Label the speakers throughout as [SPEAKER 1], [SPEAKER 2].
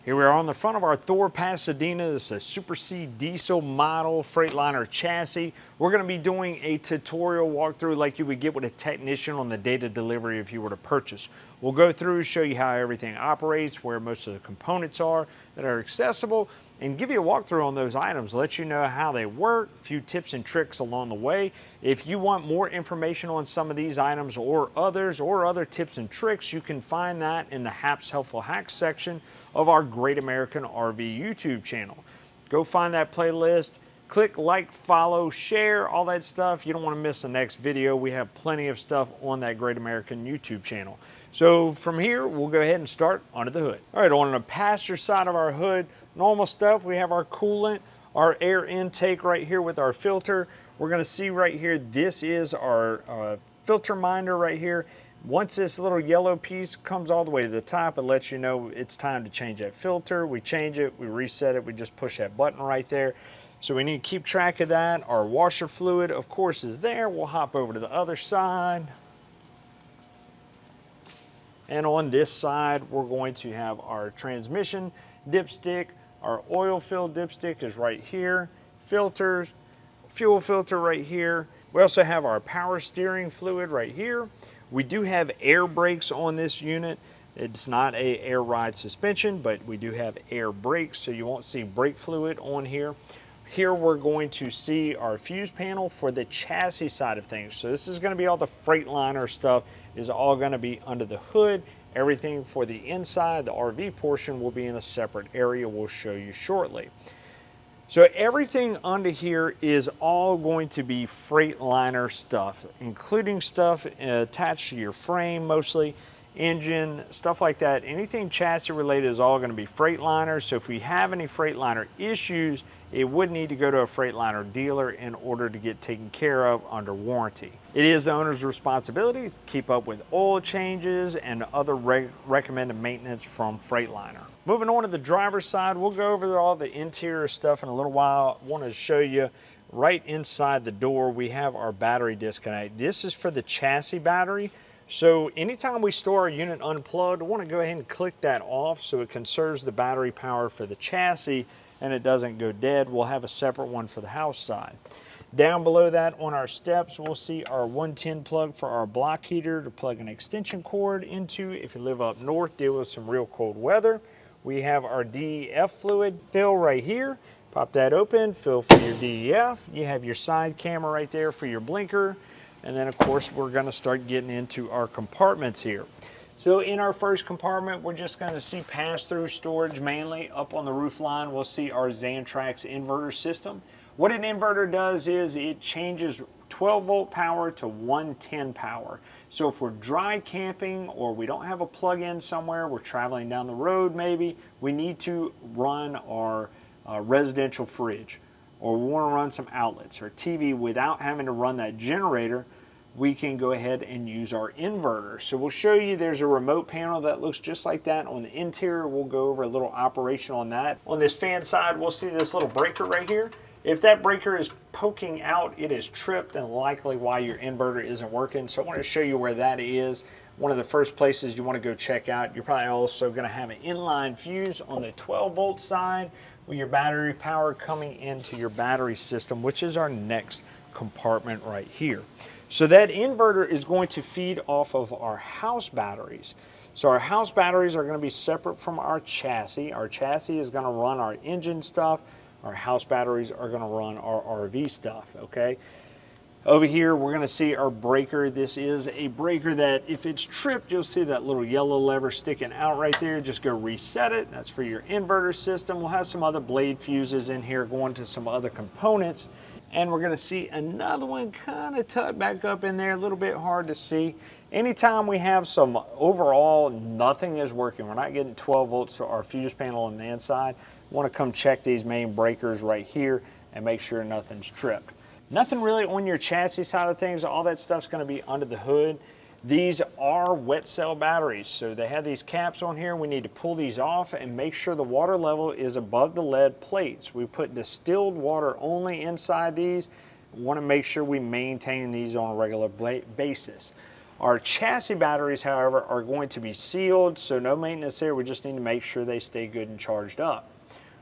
[SPEAKER 1] Here we are on the front of our Thor Pasadena. This is a Super C diesel model Freightliner chassis. We're going to be doing a tutorial walkthrough like you would get with a technician on the date of delivery if you were to purchase. We'll go through, show you how everything operates, where most of the components are that are accessible, and give you a walkthrough on those items, let you know how they work, a few tips and tricks along the way. If you want more information on some of these items or other tips and tricks, you can find that in the HAPS Helpful Hacks section of our Great American RV YouTube channel. Go find that playlist, click like, follow, share, all that stuff. You don't want to miss the next video. We have plenty of stuff on that Great American YouTube channel. So from here, we'll go ahead and start under the hood. All right, on the passenger side of our hood, normal stuff, we have our coolant, our air intake right here with our filter. We're gonna see right here, this is our filter minder right here. Once this little yellow piece comes all the way to the top, it lets you know it's time to change that filter. We change it, we reset it, we just push that button right there. So we need to keep track of that. Our washer fluid, of course, is there. We'll hop over to the other side. And on this side, we're going to have our transmission dipstick. Our oil filled dipstick is right here. Filters, fuel filter right here. We also have our power steering fluid right here. We do have air brakes on this unit. It's not a air ride suspension, but we do have air brakes, so you won't see brake fluid on here. Here we're going to see our fuse panel for the chassis side of things. So this is going to be all the Freightliner stuff is all going to be under the hood. Everything for the inside, the RV portion, will be in a separate area we'll show you shortly. So everything under here is all going to be Freightliner stuff, including stuff attached to your frame mostly, engine, stuff like that. Anything chassis related is all going to be Freightliner. So if we have any Freightliner issues, it would need to go to a Freightliner dealer in order to get taken care of under warranty. It is the owner's responsibility to keep up with oil changes and other recommended maintenance from Freightliner. Moving on to the driver's side, we'll go over all the interior stuff in a little while. I want to show you right inside the door, we have our battery disconnect. This is for the chassis battery. So anytime we store our unit unplugged, I want to go ahead and click that off so it conserves the battery power for the chassis and it doesn't go dead. We'll have a separate one for the house side. Down below that on our steps, we'll see our 110 plug for our block heater to plug an extension cord into if you live up north, deal with some real cold weather. We have our DEF fluid fill right here. Pop that open, fill for your DEF. You have your side camera right there for your blinker. And then of course, we're gonna start getting into our compartments here. So in our first compartment, we're just gonna see pass-through storage mainly. Up on the roof line, we'll see our Xantrax inverter system. What an inverter does is it changes 12 volt power to 110 power. So if we're dry camping or we don't have a plug-in somewhere, we're traveling down the road maybe, we need to run our residential fridge, or we want to run some outlets or TV without having to run that generator, we can go ahead and use our inverter. So we'll show you there's a remote panel that looks just like that on the interior. We'll go over a little operation on that. On this fan side, we'll see this little breaker right here. If that breaker is poking out, it is tripped and likely why your inverter isn't working. So I want to show you where that is. One of the first places you want to go check out. You're probably also going to have an inline fuse on the 12 volt side with your battery power coming into your battery system, which is our next compartment right here. So that inverter is going to feed off of our house batteries. So our house batteries are going to be separate from our chassis. Our chassis is going to run our engine stuff. Our house batteries are going to run our RV stuff, okay? Over here, we're going to see our breaker. This is a breaker that if it's tripped, you'll see that little yellow lever sticking out right there. Just go reset it. That's for your inverter system. We'll have some other blade fuses in here going to some other components. And we're going to see another one kind of tucked back up in there, a little bit hard to see. Anytime we have some overall, nothing is working, we're not getting 12 volts to our fuse panel on the inside, we want to come check these main breakers right here and make sure nothing's tripped. Nothing really on your chassis side of things, all that stuff's going to be under the hood. These are wet cell batteries, so they have these caps on here. We need to pull these off and make sure the water level is above the lead plates. We put distilled water only inside these. We want to make sure we maintain these on a regular basis. Our chassis batteries, however, are going to be sealed, so no maintenance there. We just need to make sure they stay good and charged up.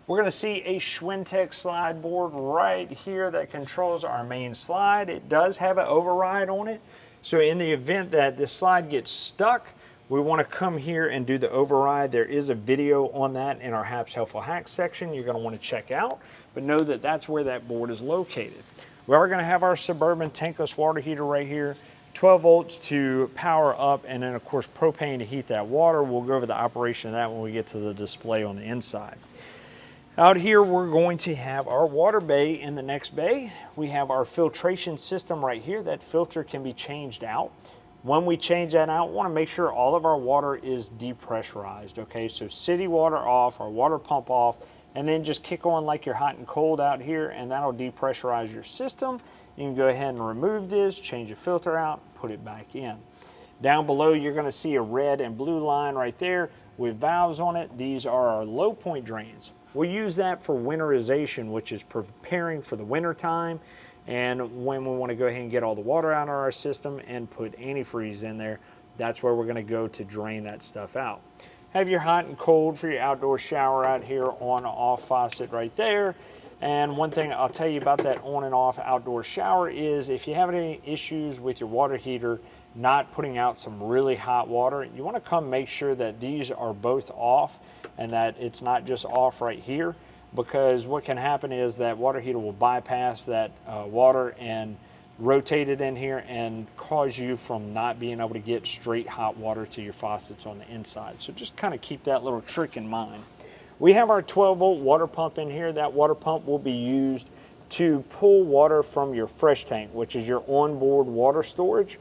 [SPEAKER 1] We're going to see a Schwintek slide board right here that controls our main slide. It does have an override on it, so in the event that this slide gets stuck, we want to come here and do the override. There is a video on that in our Haps Helpful Hacks section you're going to want to check out, but know that that's where that board is located. We are going to have our Suburban tankless water heater right here, 12 volts to power up, and then of course propane to heat that water. We'll go over the operation of that when we get to the display on the inside. Out here we're going to have our water bay in the next bay. We have our filtration system right here. That filter can be changed out. When we change that out, we want to make sure all of our water is depressurized, okay? So city water off, our water pump off, and then just kick on like you're hot and cold out here, and that'll depressurize your system. You can go ahead and remove this, change the filter out, put it back in. Down below, you're going to see a red and blue line right there with valves on it. These are our low point drains. We use that for winterization, which is preparing for the winter time, and when we want to go ahead and get all the water out of our system and put antifreeze in there, that's where we're going to go to drain that stuff out. Have your hot and cold for your outdoor shower out here, on off faucet right there. And one thing I'll tell you about that on and off outdoor shower is if you have any issues with your water heater not putting out some really hot water, you want to come make sure that these are both off and that it's not just off right here, because what can happen is that water heater will bypass that water and rotate it in here and cause you from not being able to get straight hot water to your faucets on the inside. So just kind of keep that little trick in mind. We have our 12 volt water pump in here. That water pump will be used to pull water from your fresh tank, which is your onboard water storage.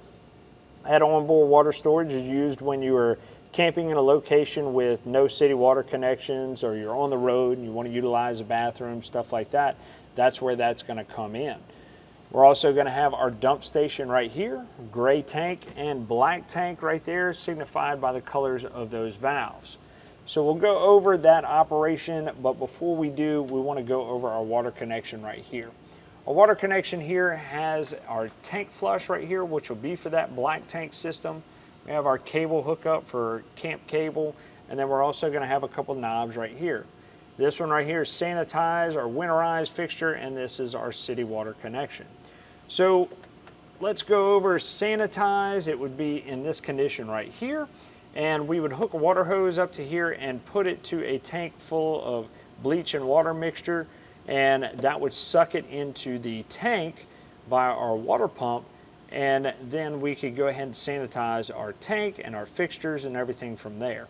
[SPEAKER 1] That onboard water storage is used when you are camping in a location with no city water connections, or you're on the road and you want to utilize a bathroom, stuff like that. That's where that's going to come in. We're also going to have our dump station right here, gray tank and black tank right there, signified by the colors of those valves. So we'll go over that operation, but before we do, we want to go over our water connection right here. Our water connection here has our tank flush right here, which will be for that black tank system. We have our cable hookup for camp cable, and then we're also going to have a couple knobs right here. This one right here is sanitize, our winterized fixture, and this is our city water connection. So let's go over sanitize. It would be in this condition right here, and we would hook a water hose up to here and put it to a tank full of bleach and water mixture, and that would suck it into the tank via our water pump, and then we could go ahead and sanitize our tank and our fixtures and everything from there.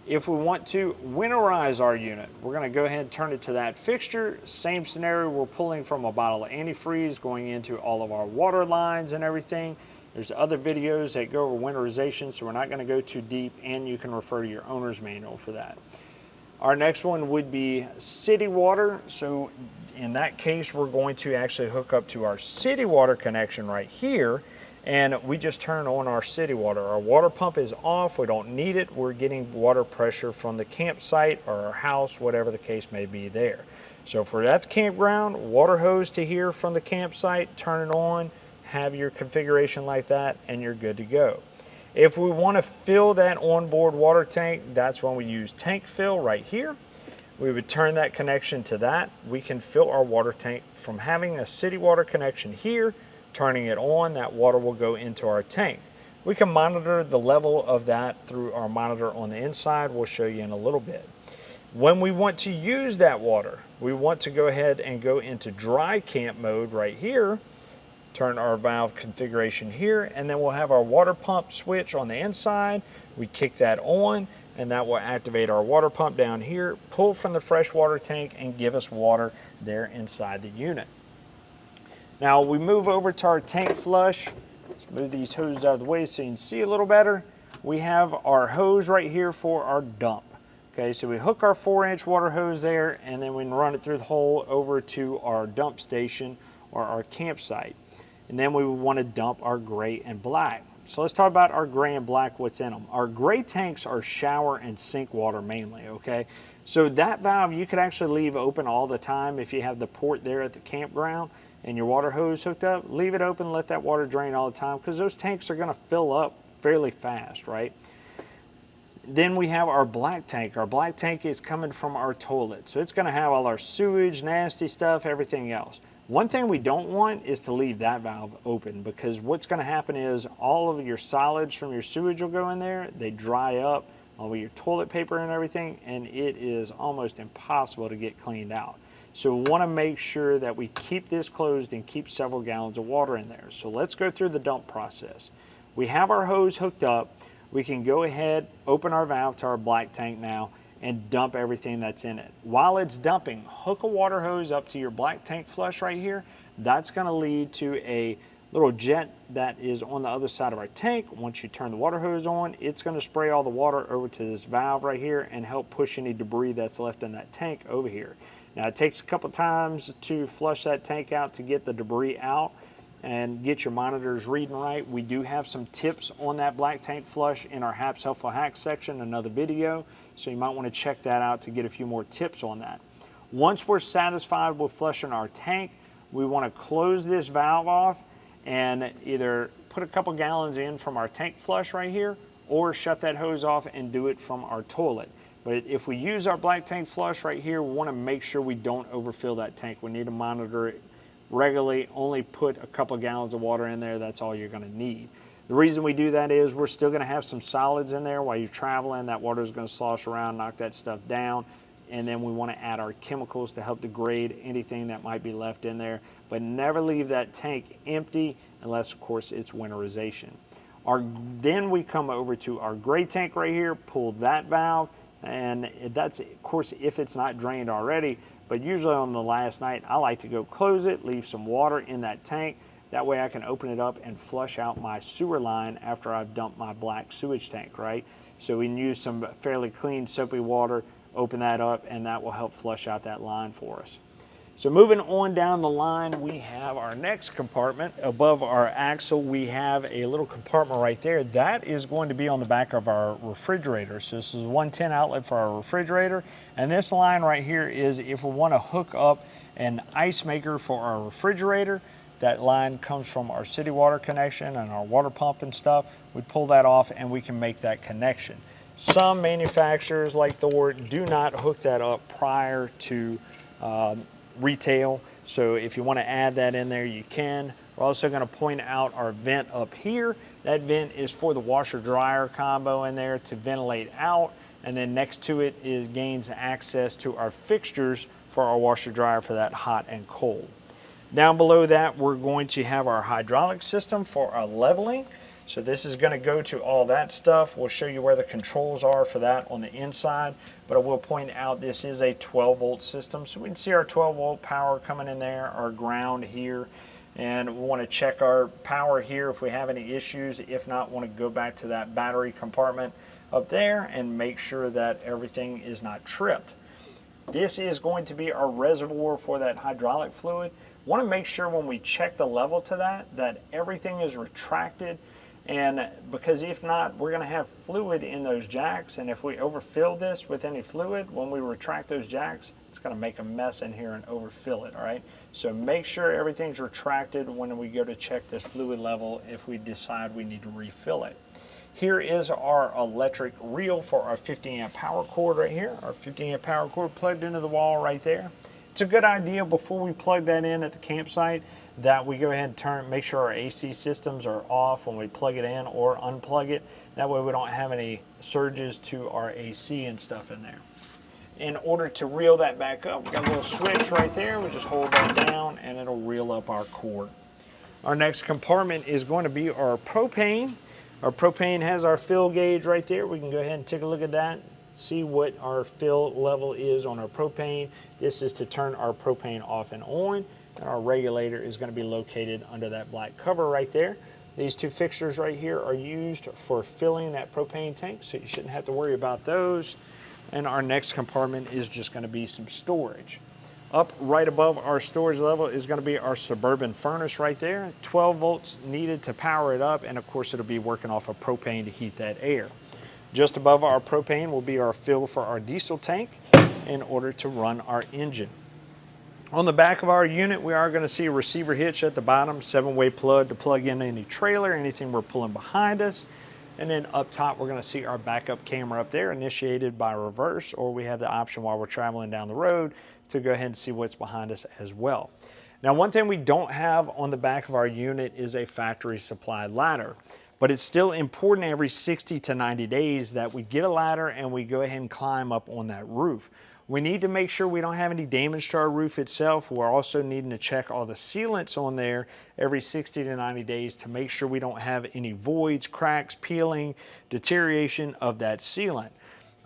[SPEAKER 1] If we want to winterize our unit, we're going to go ahead and turn it to that fixture. Same scenario, we're pulling from a bottle of antifreeze going into all of our water lines and everything. There's other videos that go over winterization, so we're not going to go too deep, and you can refer to your owner's manual for that. Our next one would be city water. So in that case, we're going to actually hook up to our city water connection right here, and we just turn on our city water. Our water pump is off, we don't need it. We're getting water pressure from the campsite or our house, whatever the case may be there. So for that campground, water hose to here from the campsite, turn it on, have your configuration like that, and you're good to go. If we want to fill that onboard water tank, that's when we use tank fill right here. We would turn that connection to that. We can fill our water tank from having a city water connection here, turning it on, that water will go into our tank. We can monitor the level of that through our monitor on the inside. We'll show you in a little bit. When we want to use that water, we want to go ahead and go into dry camp mode right here, turn our valve configuration here, and then we'll have our water pump switch on the inside. We kick that on, and that will activate our water pump down here, pull from the freshwater tank, and give us water there inside the unit. Now we move over to our tank flush. Let's move these hoses out of the way so you can see a little better. We have our hose right here for our dump. Okay, so we hook our 4-inch water hose there, and then we can run it through the hole over to our dump station or our campsite. And then we would want to dump our gray and black. So let's talk about our gray and black, what's in them. Our gray tanks are shower and sink water mainly, okay? So that valve you could actually leave open all the time if you have the port there at the campground. and your water hose hooked up, leave it open, let that water drain all the time, because those tanks are going to fill up fairly fast, right? Then we have our black tank. Our black tank is coming from our toilet. So it's going to have all our sewage, nasty stuff, everything else. One thing we don't want is to leave that valve open, because what's going to happen is all of your solids from your sewage will go in there. They dry up all of your toilet paper and everything, and it is almost impossible to get cleaned out. So we want to make sure that we keep this closed and keep several gallons of water in there. So let's go through the dump process. We have our hose hooked up. We can go ahead, open our valve to our black tank now, and dump everything that's in it. While it's dumping, hook a water hose up to your black tank flush right here. That's going to lead to a little jet that is on the other side of our tank. Once you turn the water hose on, it's going to spray all the water over to this valve right here and help push any debris that's left in that tank over here. Now, it takes a couple times to flush that tank out to get the debris out and get your monitors reading right. We do have some tips on that black tank flush in our HAPS Helpful Hacks section, another video, so you might want to check that out to get a few more tips on that. Once we're satisfied with flushing our tank, we want to close this valve off and either put a couple gallons in from our tank flush right here, or shut that hose off and do it from our toilet. But if we use our black tank flush right here, we want to make sure we don't overfill that tank. We need to monitor it regularly. Only put a couple of gallons of water in there. That's all you're going to need. The reason we do that is we're still going to have some solids in there while you're traveling. That water is going to slosh around, knock that stuff down, and then we want to add our chemicals to help degrade anything that might be left in there. But never leave that tank empty unless, of course, it's winterization. Then we come over to our gray tank right here, pull that valve, and that's, of course, if it's not drained already. But usually on the last night, I like to go close it, leave some water in that tank. That way I can open it up and flush out my sewer line after I've dumped my black sewage tank, right? So we can use some fairly clean soapy water, open that up, and that will help flush out that line for us. So moving on down the line, we have our next compartment. Above our axle, we have a little compartment right there. That is going to be on the back of our refrigerator. So this is a 110 outlet for our refrigerator. And this line right here is if we want to hook up an ice maker for our refrigerator. That line comes from our city water connection and our water pump and stuff. We pull that off and we can make that connection. Some manufacturers like Thor do not hook that up prior to retail, so if you want to add that in there, you can. We're also going to point out our vent up here. That vent is for the washer dryer combo in there to ventilate out, and then next to it is gains access to our fixtures for our washer dryer for that hot and cold. Down below that, we're going to have our hydraulic system for our leveling. So this is going to go to all that stuff. We'll show you where the controls are for that on the inside, but I will point out this is a 12-volt system. So we can see our 12-volt power coming in there, our ground here, and we want to check our power here if we have any issues. If not, want to go back to that battery compartment up there and make sure that everything is not tripped. This is going to be our reservoir for that hydraulic fluid. Want to make sure when we check the level to that everything is retracted. And because if not, we're going to have fluid in those jacks, and if we overfill this with any fluid, when we retract those jacks, it's going to make a mess in here and overfill it, all right? So make sure everything's retracted when we go to check this fluid level if we decide we need to refill it. Here is our electric reel for our 50 amp power cord right here, our 50 amp power cord plugged into the wall right there. It's a good idea before we plug that in at the campsite that we go ahead and make sure our AC systems are off when we plug it in or unplug it. That way we don't have any surges to our AC and stuff in there. In order to reel that back up, we got a little switch right there. We just hold that down and it'll reel up our cord. Our next compartment is going to be our propane. Our propane has our fill gauge right there. We can go ahead and take a look at that, see what our fill level is on our propane. This is to turn our propane off and on. And our regulator is going to be located under that black cover right there. These two fixtures right here are used for filling that propane tank, so you shouldn't have to worry about those. And our next compartment is just going to be some storage. Up right above our storage level is going to be our Suburban furnace right there. 12 volts needed to power it up, and of course it'll be working off of propane to heat that air. Just above our propane will be our fill for our diesel tank in order to run our engine. On the back of our unit, we are going to see a receiver hitch at the bottom, 7-way plug to plug in any trailer, anything we're pulling behind us. And then up top, we're going to see our backup camera up there, initiated by reverse, or we have the option while we're traveling down the road to go ahead and see what's behind us as well. Now, one thing we don't have on the back of our unit is a factory supplied ladder, but it's still important every 60 to 90 days that we get a ladder and we go ahead and climb up on that roof. We need to make sure we don't have any damage to our roof itself. We're also needing to check all the sealants on there every 60 to 90 days to make sure we don't have any voids, cracks, peeling, deterioration of that sealant.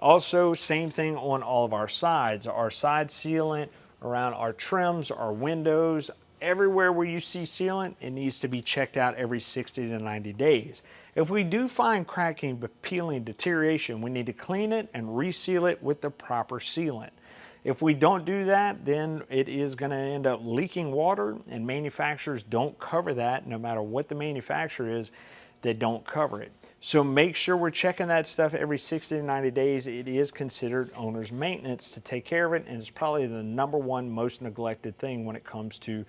[SPEAKER 1] Also, same thing on all of our sides. Our side sealant around our trims, our windows, everywhere where you see sealant, it needs to be checked out every 60 to 90 days. If we do find cracking, peeling, deterioration, we need to clean it and reseal it with the proper sealant. If we don't do that, then it is going to end up leaking water, and manufacturers don't cover that. No matter what the manufacturer is, they don't cover it. So make sure we're checking that stuff every 60 to 90 days. It is considered owner's maintenance to take care of it, and it's probably the #1 most neglected thing when it comes to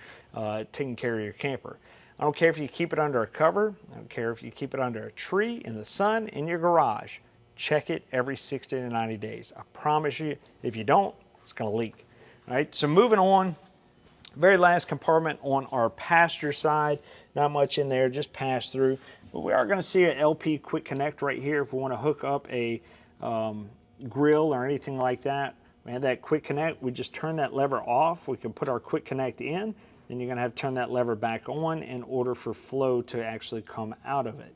[SPEAKER 1] taking care of your camper. I don't care if you keep it under a cover. I don't care if you keep it under a tree, in the sun, in your garage. Check it every 60 to 90 days. I promise you, if you don't, it's going to leak. All right, so moving on, very last compartment on our passenger side. Not much in there, just pass through. But we are going to see an LP quick connect right here if we want to hook up a grill or anything like that. We have that quick connect. We just turn that lever off. We can put our quick connect in. Then you're going to have to turn that lever back on in order for flow to actually come out of it.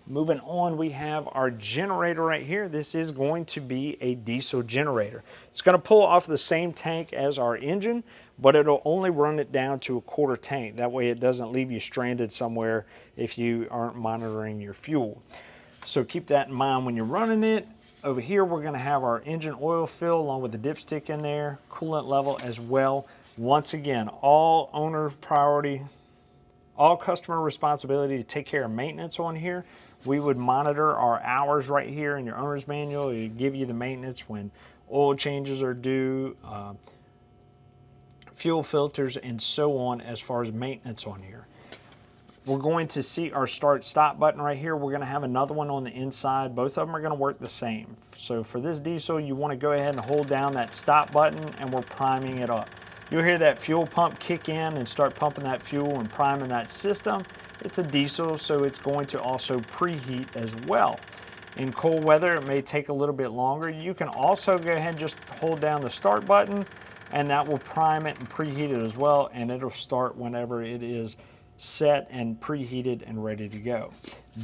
[SPEAKER 1] Moving on, we have our generator right here. This is going to be a diesel generator. It's going to pull off the same tank as our engine, but it'll only run it down to a 1/4 tank. That way it doesn't leave you stranded somewhere if you aren't monitoring your fuel. So keep that in mind when you're running it. Over here, we're going to have our engine oil fill along with the dipstick in there, coolant level as well. Once again, all owner priority, all customer responsibility to take care of maintenance on here. We would monitor our hours right here in your owner's manual. It give you the maintenance when oil changes are due, fuel filters, and so on as far as maintenance on here. We're going to see our start stop button right here. We're going to have another one on the inside. Both of them are going to work the same. So for this diesel, you want to go ahead and hold down that stop button, and we're priming it up. You'll hear that fuel pump kick in and start pumping that fuel and priming that system. It's a diesel, so it's going to also preheat as well. In cold weather, it may take a little bit longer. You can also go ahead and just hold down the start button, and that will prime it and preheat it as well, and it'll start whenever it is set and preheated and ready to go.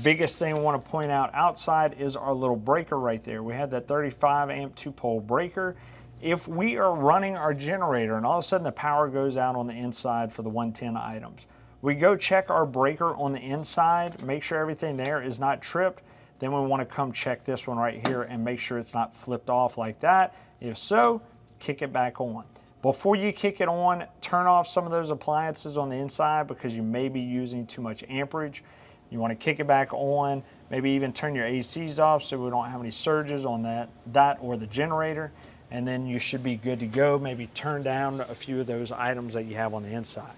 [SPEAKER 1] Biggest thing I want to point out outside is our little breaker right there. We have that 35 amp 2-pole breaker. If we are running our generator and all of a sudden the power goes out on the inside for the 110 items, we go check our breaker on the inside, make sure everything there is not tripped. Then we want to come check this one right here and make sure it's not flipped off like that. If so, kick it back on. Before you kick it on, turn off some of those appliances on the inside because you may be using too much amperage. You want to kick it back on, maybe even turn your ACs off so we don't have any surges on that or the generator. And then you should be good to go. Maybe turn down a few of those items that you have on the inside.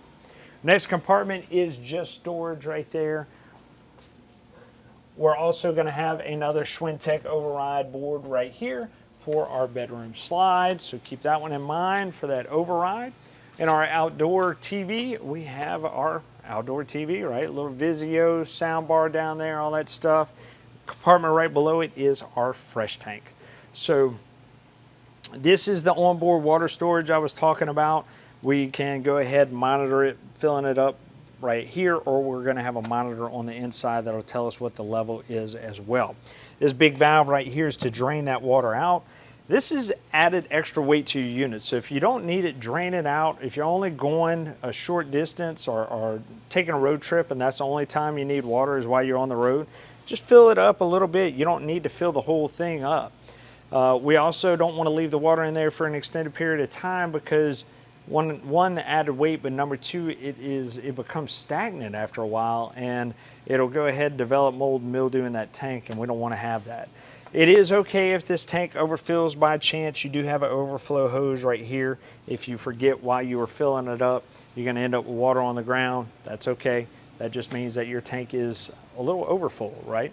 [SPEAKER 1] Next compartment is just storage right there. We're also going to have another Schwintek override board right here for our bedroom slide. So keep that one in mind for that override. In our outdoor TV, we have our outdoor TV, right? A little Vizio sound bar down there, all that stuff. Compartment right below it is our fresh tank. So this is the onboard water storage I was talking about. We can go ahead and monitor it, filling it up right here, or we're going to have a monitor on the inside that'll tell us what the level is as well. This big valve right here is to drain that water out. This is added extra weight to your unit, so if you don't need it, drain it out. If you're only going a short distance or taking a road trip and that's the only time you need water is while you're on the road, just fill it up a little bit. You don't need to fill the whole thing up. We also don't want to leave the water in there for an extended period of time because one, added weight, but number two, it becomes stagnant after a while and it'll go ahead and develop mold and mildew in that tank, and we don't want to have that. It is okay if this tank overfills by chance. You do have an overflow hose right here. If you forget while you were filling it up, you're gonna end up with water on the ground. That's okay. That just means that your tank is a little overfull, right?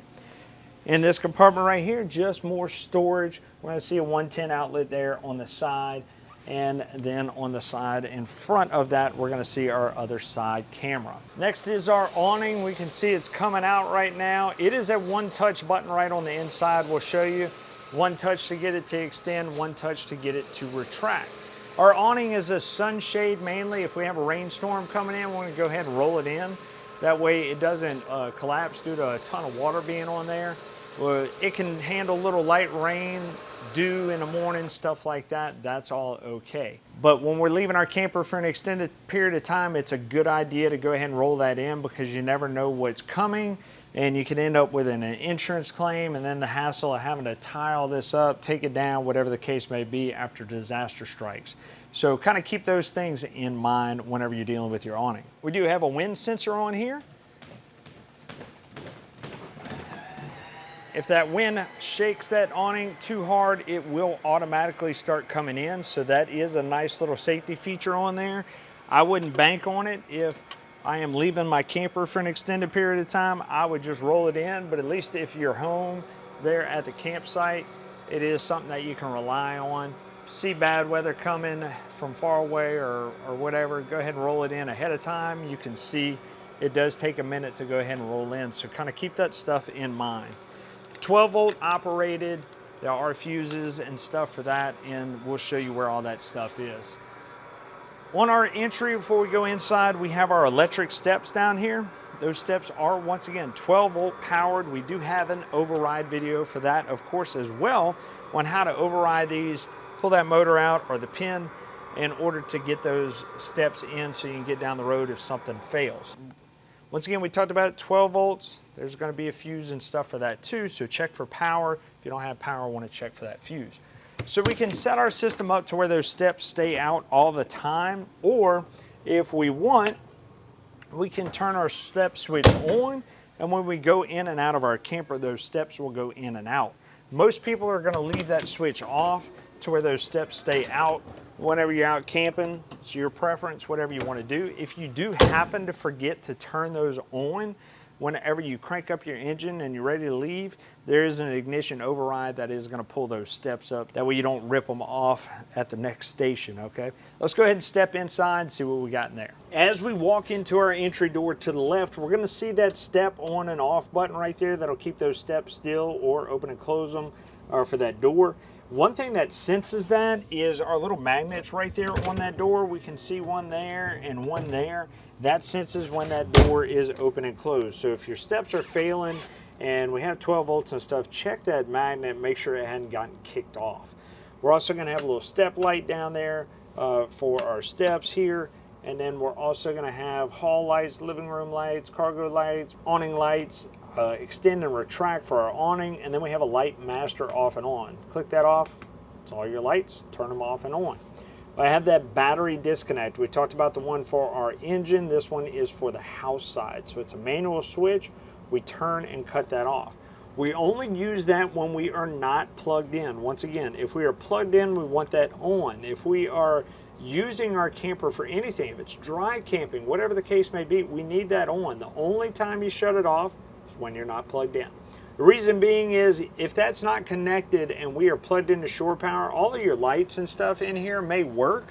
[SPEAKER 1] In this compartment right here, just more storage. We're gonna see a 110 outlet there on the side, and then on the side in front of that, we're gonna see our other side camera. Next is our awning. We can see it's coming out right now. It is a one touch button right on the inside. We'll show you. One touch to get it to extend, one touch to get it to retract. Our awning is a sunshade mainly. If we have a rainstorm coming in, we're gonna go ahead and roll it in. That way it doesn't collapse due to a ton of water being on there. Well, it can handle little light rain, dew in the morning, stuff like that. That's all okay. But when we're leaving our camper for an extended period of time, it's a good idea to go ahead and roll that in, because you never know what's coming, and you can end up with an insurance claim and then the hassle of having to tie all this up, take it down, whatever the case may be after disaster strikes. So kind of keep those things in mind whenever you're dealing with your awning. We do have a wind sensor on here. If that wind shakes that awning too hard, it will automatically start coming in. So that is a nice little safety feature on there. I wouldn't bank on it. If I am leaving my camper for an extended period of time, I would just roll it in. But at least if you're home there at the campsite, it is something that you can rely on. See bad weather coming from far away or whatever, go ahead and roll it in ahead of time. You can see it does take a minute to go ahead and roll in. So kind of keep that stuff in mind. 12 volt operated. There are fuses and stuff for that, and we'll show you where all that stuff is. On our entry, before we go inside, we have our electric steps down here. Those steps are, once again, 12 volt powered. We do have an override video for that, of course, as well, on how to override these, pull that motor out or the pin in order to get those steps in so you can get down the road if something fails. Once again, we talked about it, 12 volts. There's gonna be a fuse and stuff for that too, so check for power. If you don't have power, wanna check for that fuse. So we can set our system up to where those steps stay out all the time, or if we want, we can turn our step switch on, and when we go in and out of our camper, those steps will go in and out. Most people are gonna leave that switch off to where those steps stay out whenever you're out camping. It's your preference, whatever you want to do. If you do happen to forget to turn those on, whenever you crank up your engine and you're ready to leave, there is an ignition override that is going to pull those steps up. That way you don't rip them off at the next station, okay? Let's go ahead and step inside and see what we got in there. As we walk into our entry door to the left, we're going to see that step on and off button right there that'll keep those steps still or open and close them for that door. One thing that senses that is our little magnets right there on that door. We can see one there and one there. That senses when that door is open and closed. So if your steps are failing and we have 12 volts and stuff, check that magnet, make sure it hadn't gotten kicked off. We're also going to have a little step light down there for our steps here. And then we're also going to have hall lights, living room lights, cargo lights, awning lights, extend and retract for our awning, and then we have a light master off and on. Click that off, it's all your lights, turn them off and on. I have that battery disconnect. We talked about the one for our engine. This one is for the house side. So it's a manual switch. We turn and cut that off. We only use that when we are not plugged in. Once again, if we are plugged in, we want that on. If we are using our camper for anything, if it's dry camping, whatever the case may be, we need that on. The only time you shut it off is when you're not plugged in. The reason being is if that's not connected and we are plugged into shore power, all of your lights and stuff in here may work,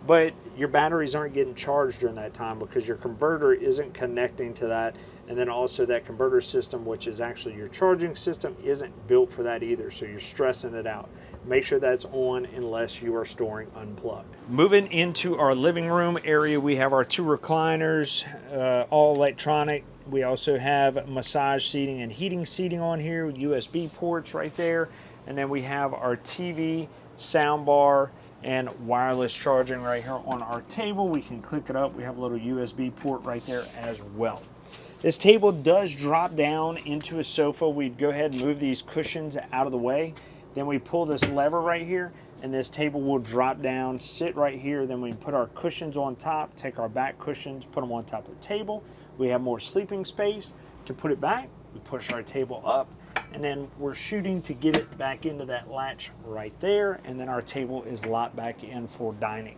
[SPEAKER 1] but your batteries aren't getting charged during that time because your converter isn't connecting to that. And then also that converter system, which is actually your charging system, isn't built for that either. So you're stressing it out. Make sure that's on unless you are storing unplugged. Moving into our living room area, we have our two recliners, all electronic. We also have massage seating and heating seating on here, USB ports right there. And then we have our TV, sound bar, and wireless charging right here on our table. We can click it up. We have a little USB port right there as well. This table does drop down into a sofa. We'd go ahead and move these cushions out of the way. Then we pull this lever right here, and this table will drop down, sit right here. Then we put our cushions on top, take our back cushions, put them on top of the table. We have more sleeping space. To put it back, we push our table up, and then we're shooting to get it back into that latch right there, and then our table is locked back in for dining.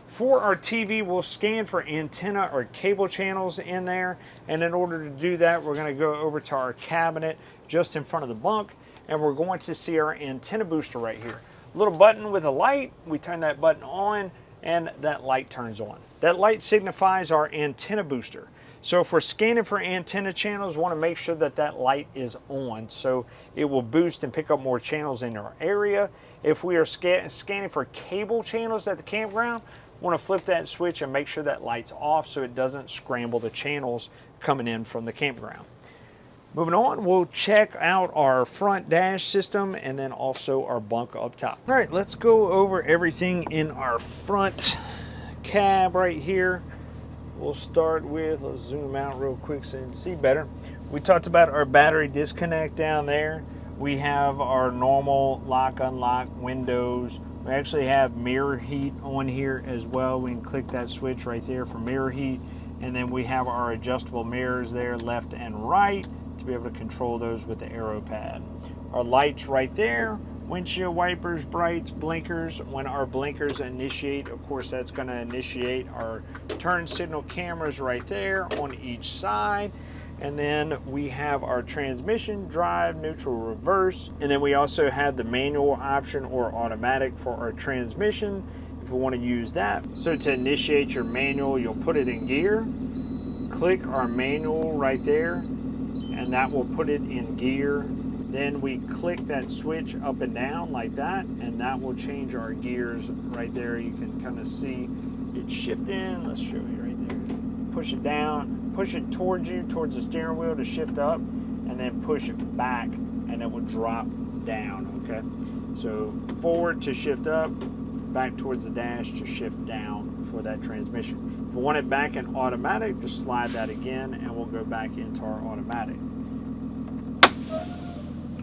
[SPEAKER 1] For our TV, we'll scan for antenna or cable channels in there, and in order to do that, we're going to go over to our cabinet just in front of the bunk, and we're going to see our antenna booster right here. Little button with a light, we turn that button on, and that light turns on. That light signifies our antenna booster. So if we're scanning for antenna channels, we want to make sure that that light is on, so it will boost and pick up more channels in our area. If we are scanning for cable channels at the campground, want to flip that switch and make sure that light's off so it doesn't scramble the channels coming in from the campground. Moving on, we'll check out our front dash system and then also our bunk up top. All right, let's go over everything in our front cab right here. We'll start with, let's zoom out real quick so you can see better. We talked about our battery disconnect down there. We have our normal lock, unlock windows. We actually have mirror heat on here as well. We can click that switch right there for mirror heat. And then we have our adjustable mirrors there, left and right, to be able to control those with the arrow pad. Our lights right there, windshield wipers, brights, blinkers. When our blinkers initiate, of course, that's going to initiate our turn signal cameras right there on each side. And then we have our transmission, drive, neutral, reverse. And then we also have the manual option or automatic for our transmission if we want to use that. So to initiate your manual, you'll put it in gear, click our manual right there, and that will put it in gear. Then we click that switch up and down like that, and that will change our gears right there. You can kind of see it shifting. Let's show you right there. Push it down, push it towards you, towards the steering wheel to shift up, and then push it back, and it will drop down, okay? So forward to shift up, back towards the dash to shift down for that transmission. If we want it back in automatic, just slide that again, and we'll go back into our automatic.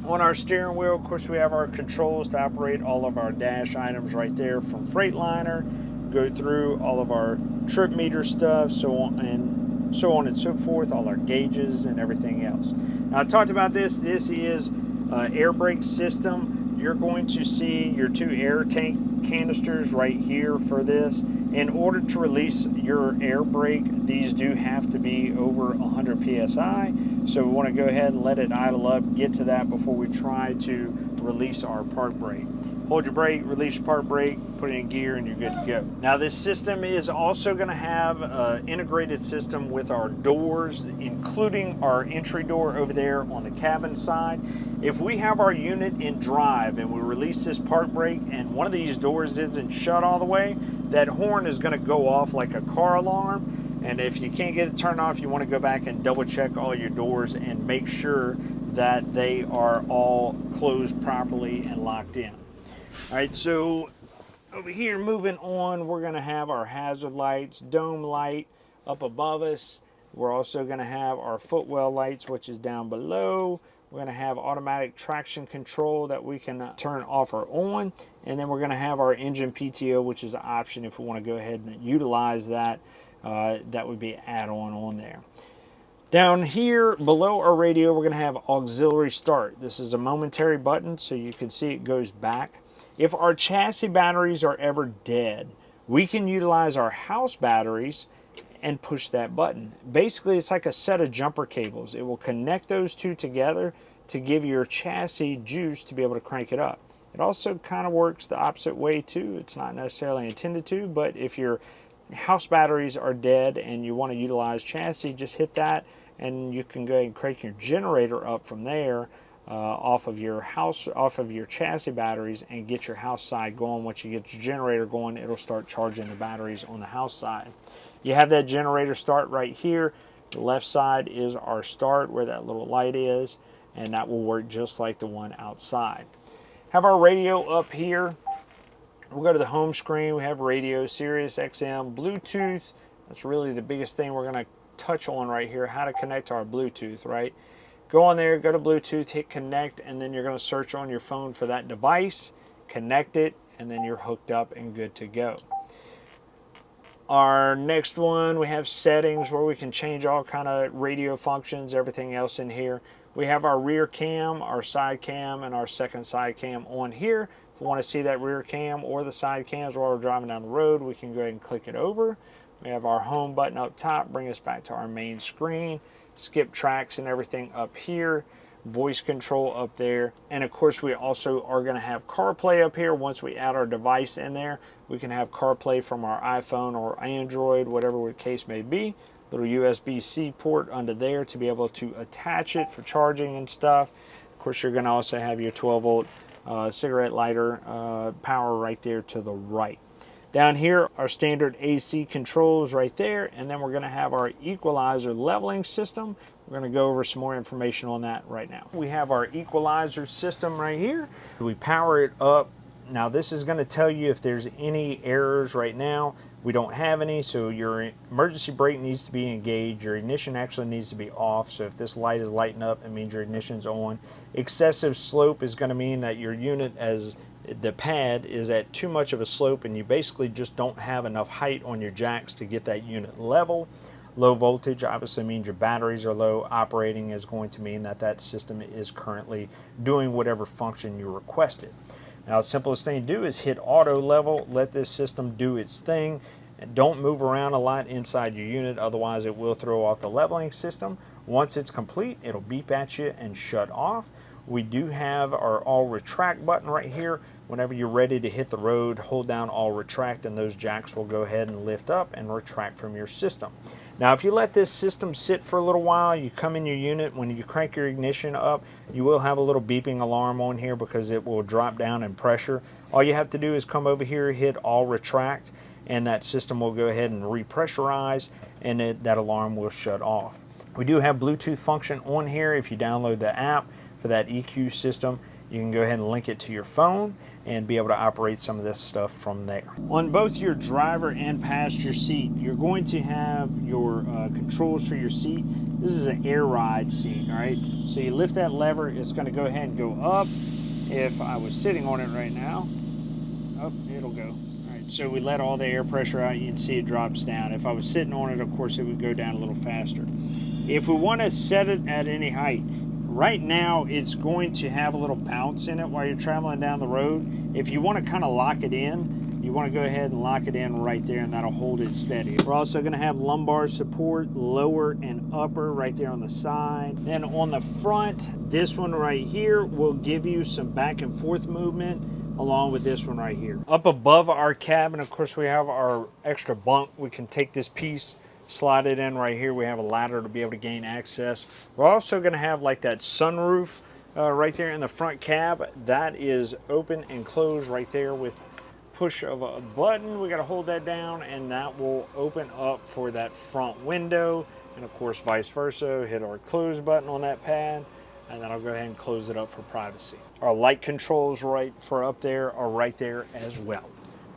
[SPEAKER 1] On our steering wheel, of course, we have our controls to operate all of our dash items right there from Freightliner, go through all of our trip meter stuff, so on and so forth, all our gauges and everything else. Now, I talked about this. This is air brake system. You're going to see your 2 air tank canisters right here for this. In order to release your air brake, these do have to be over 100 psi. So we want to go ahead and let it idle up, get to that before we try to release our park brake. Hold your brake, release your park brake, put it in gear, and you're good to go. Now this system is also going to have an integrated system with our doors, including our entry door over there on the cabin side. If we have our unit in drive and we release this park brake and one of these doors isn't shut all the way, that horn is going to go off like a car alarm. And if you can't get it turned off, you want to go back and double check all your doors and make sure that they are all closed properly and locked in. All right, so over here, moving on, we're going to have our hazard lights, dome light up above us. We're also going to have our footwell lights, which is down below. We're going to have automatic traction control that we can turn off or on. And then we're going to have our engine PTO, which is an option if we want to go ahead and utilize that. That would be add-on on there. Down here below our radio, we're going to have auxiliary start. This is a momentary button, so you can see it goes back. If our chassis batteries are ever dead, we can utilize our house batteries and push that button. Basically, it's like a set of jumper cables. It will connect those two together to give your chassis juice to be able to crank it up. It also kind of works the opposite way too. It's not necessarily intended to, but if your house batteries are dead and you want to utilize chassis, just hit that and you can go ahead and crank your generator up from there off of your chassis batteries and get your house side going. Once you get your generator going, it'll start charging the batteries on the house side. You have that generator start right here. The left side is our start where that little light is, and that will work just like the one outside. Have our radio up here. We'll go to the home screen. We have radio, Sirius XM, Bluetooth. That's really the biggest thing we're going to touch on right here, how to connect to our Bluetooth, right? Go on there, go to Bluetooth, hit connect, and then you're going to search on your phone for that device, connect it, and then you're hooked up and good to go. Our next one, we have settings where we can change all kind of radio functions, everything else in here. We have our rear cam, our side cam, and our second side cam on here. If we want to see that rear cam or the side cams while we're driving down the road, we can go ahead and click it over. We have our home button up top, bring us back to our main screen. Skip tracks and everything up here. Voice control up there. And of course, we also are going to have CarPlay up here. Once we add our device in there, we can have CarPlay from our iPhone or Android, whatever the case may be. Little USB-C port under there to be able to attach it for charging and stuff. Of course, you're going to also have your 12-volt cigarette lighter power right there to the right. Down here, our standard AC controls right there, and then we're going to have our equalizer leveling system. We're going to go over some more information on that right now. We have our equalizer system right here. We power it up. Now this is going to tell you if there's any errors right now. We don't have any, so your emergency brake needs to be engaged. Your ignition actually needs to be off, so if this light is lighting up, it means your ignition's on. Excessive slope is going to mean that your unit, as the pad, is at too much of a slope and you basically just don't have enough height on your jacks to get that unit level. Low voltage obviously means your batteries are low. Operating is going to mean that that system is currently doing whatever function you requested. Now, the simplest thing to do is hit auto level, let this system do its thing, and don't move around a lot inside your unit, otherwise it will throw off the leveling system. Once it's complete, it'll beep at you and shut off. We do have our all retract button right here. Whenever you're ready to hit the road, hold down all retract and those jacks will go ahead and lift up and retract from your system. Now, if you let this system sit for a little while, you come in your unit, when you crank your ignition up, you will have a little beeping alarm on here because it will drop down in pressure. All you have to do is come over here, hit all retract, and that system will go ahead and repressurize, and that alarm will shut off. We do have Bluetooth function on here. If you download the app for that EQ system, you can go ahead and link it to your phone and be able to operate some of this stuff from there. On both your driver and passenger seat, you're going to have your controls for your seat. This is an air ride seat, all right? So you lift that lever, it's going to go ahead and go up. If I was sitting on it right now, up, it'll go. All right, so we let all the air pressure out, you can see it drops down. If I was sitting on it, of course, it would go down a little faster. If we want to set it at any height, right now, it's going to have a little bounce in it while you're traveling down the road. If you want to kind of lock it in, you want to go ahead and lock it in right there, and that'll hold it steady. We're also going to have lumbar support, lower and upper, right there on the side. Then on the front, this one right here will give you some back and forth movement, along with this one right here. Up above our cabin, of course, we have our extra bunk. We can take this piece, slide it in right here. We have a ladder to be able to gain access. We're also going to have like that sunroof right there in the front cab. That is open and closed right there with push of a button. We got to hold that down and that will open up for that front window. And of course, vice versa, hit our close button on that pad and then I'll go ahead and close it up for privacy. Our light controls right for up there are right there as well.